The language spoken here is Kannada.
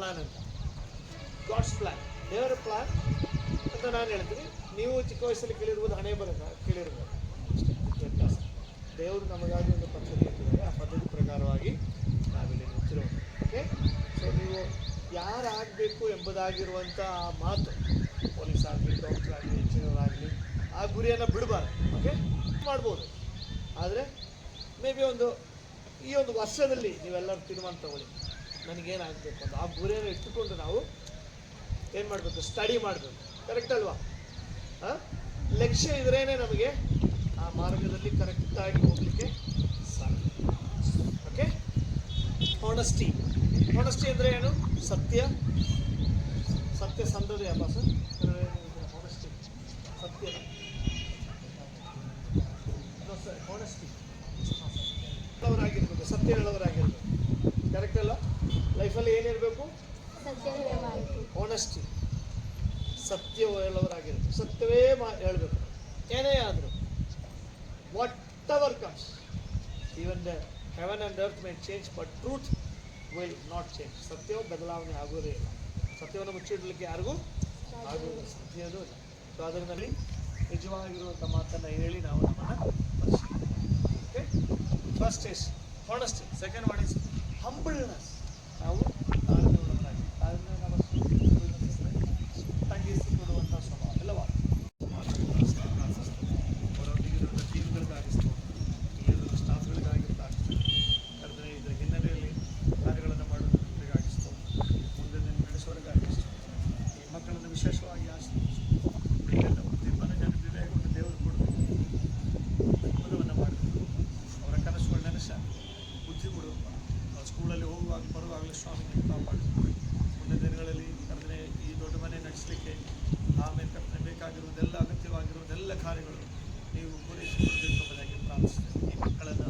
ಪ್ಲಾನ್ ಅಂತ. ಗಾಡ್ಸ್ ಪ್ಲಾನ್, ದೇವರ ಪ್ಲಾನ್ ಅಂತ ನಾನು ಹೇಳ್ತೀನಿ. ನೀವು ಚಿಕ್ಕ ವಯಸ್ಸಲ್ಲಿ ಕೇಳಿರ್ಬೋದು, ಹಣೆ ಬರೋಣ ಕೇಳಿರ್ಬೋದು, ಅಷ್ಟೇ ವ್ಯತ್ಯಾಸ. ದೇವರು ನಮಗಾಗಿ ಒಂದು ಪದ್ಧತಿ ಇಟ್ಟಿದ್ದಾರೆ, ಆ ಪದ್ಧತಿ ಪ್ರಕಾರವಾಗಿ ನಾವಿಲ್ಲಿ ನಿಂತಿರೋದು. ಓಕೆ, ಸೊ ನೀವು ಯಾರಾಗಬೇಕು ಎಂಬುದಾಗಿರುವಂಥ ಆ ಮಾತು, ಪೊಲೀಸ್ ಆಗಲಿ, ಡಾಕ್ಟರ್ ಆಗಲಿ, ಇಂಜಿನಿಯರ್ ಆಗಲಿ, ಆ ಗುರಿಯನ್ನು ಬಿಡಬಾರ್ದು. ಓಕೆ, ಮಾಡ್ಬೋದು, ಆದರೆ ಮೇ ಬಿ ಈ ಒಂದು ವರ್ಷದಲ್ಲಿ ನೀವೆಲ್ಲರೂ ತೀರ್ಮಾನ ತಗೊಳ್ಳಿ, ನನಗೇನಾಗಬೇಕು ಅಂತ. ಆ ಗುರಿಯನ್ನು ಇಟ್ಟುಕೊಂಡು ನಾವು ಏನು ಮಾಡಬೇಕು, ಸ್ಟಡಿ ಮಾಡಬೇಕು. ಕರೆಕ್ಟ್ ಅಲ್ವಾ? ಲಕ್ಷ್ಯ ಇದ್ರೇ ನಮಗೆ ಆ ಮಾರ್ಗದಲ್ಲಿ ಕರೆಕ್ಟಾಗಿ ಹೋಗಲಿಕ್ಕೆ ಸಾಧ್ಯ. ಓಕೆ, ಹಾನೆಸ್ಟಿ ಅಂದರೆ ಏನು? ಸತ್ಯಸಂಧತೆ ಅಪ್ಪ ಸರ್. ಹಾನೆಸ್ಟಿ ಸತ್ಯ, ಸರ್ ಹಾನೆಸ್ಟಿ, ಹೇಳೋರಾಗಿರ್ಬೇಕು, ಸತ್ಯ ಹೇಳೋರಾಗಿರ್ಬೇಕು. ಕರೆಕ್ಟ್ ಅಲ್ಲ? ಲೈಫಲ್ಲಿ ಏನಿರಬೇಕು? ಹಾನೆಸ್ಟಿ, ಸತ್ಯ ಹೇಳೋರಾಗಿರ್ಬೇಕು, ಸತ್ಯವೇ ಹೇಳಬೇಕು. ಏನೇ ಆದರೂ, whatever comes, even the heaven and earth may change, but truth will not change. ಸತ್ಯವು ಬದಲಾವಣೆ ಆಗೋದೇ ಇಲ್ಲ. ಸತ್ಯವನ್ನು ಮುಚ್ಚಿಡಲಿಕ್ಕೆ ಯಾರಿಗೂ ಆಗೋದಿಲ್ಲ, ಸಾಧ್ಯವೂ ಇಲ್ಲ. ಸೊ ಅದರಲ್ಲಿ ನಿಜವಾಗಿರುವಂಥ ಮಾತನ್ನು ಹೇಳಿ ನಾವು ನಮ್ಮನ್ನು ಪರಿಶೀಲಿಸಿ. Okay, first is honesty, second one is humbleness. ನಾವು ತಾಳ್ಮೆಯುಳ್ಳವರಾಗಿ, ತಾಳ್ಮೆ ನಮ್ಮ ತಗ್ಗಿಸಿಕೊಡುವಂಥ ಸ್ವಭಾವ ಎಲ್ಲವಾ ಅವರೊಂದಿಗಿರುವಂಥ ಟೀಮ್ಗಳಿಗಾಗಿಸ್ಬೋದು, ಇಲ್ಲಿರುವ ಸ್ಟಾಫ್ಗಳಿಗಾಗಿರ್ತಾಗಿಸ್ಬೋದು, ಕರೆದರೆ ಇದರ ಹಿನ್ನೆಲೆಯಲ್ಲಿ ಕಾರ್ಯಗಳನ್ನು ಮಾಡೋದಕ್ಕಾಗಿಸ್ಬೋದು, ಮುಂದೆ ನಡೆಸೋರಿಗಾಗಿಸ್ಬೋದು, ಈ ಮಕ್ಕಳನ್ನು ವಿಶೇಷವಾಗಿ ಆಶ್ರಯಿಸ್ಬೋದು. ವಿವೇಕವನ್ನು ದೇವರು ಕೊಡಬೇಕು, ಅದ್ಭುತವನ್ನು ಮಾಡಬೇಕು. ಅವರ ಕನಸುಗಳು ನೆನಸಾಗಿ ಬುದ್ಧಿ ಕೊಡಬೇಕು. ಸ್ಕೂಲಲ್ಲಿ ಹೋಗುವಾಗ ಬರುವಾಗಲೂ ಸ್ವಾಮಿ ನೀವು ಕಾಪಾಡಬೇಕು. ಮುಂದಿನ ದಿನಗಳಲ್ಲಿ ಕರೆದರೆ ಈ ದೊಡ್ಡ ಮನೆ ನಡೆಸಲಿಕ್ಕೆ ಆಮೇಲೆ ಕರ್ತನೆ ಬೇಕಾಗಿರುವುದೆಲ್ಲ, ಅಗತ್ಯವಾಗಿರುವುದೆಲ್ಲ ಕಾರ್ಯಗಳು ನೀವು ಪೂರೈಸಿಕೊಡಬೇಕು ಎಂಬುದಾಗಿ ಪ್ರಾರ್ಥಿಸ್ತೇನೆ. ಈ ಮಕ್ಕಳನ್ನು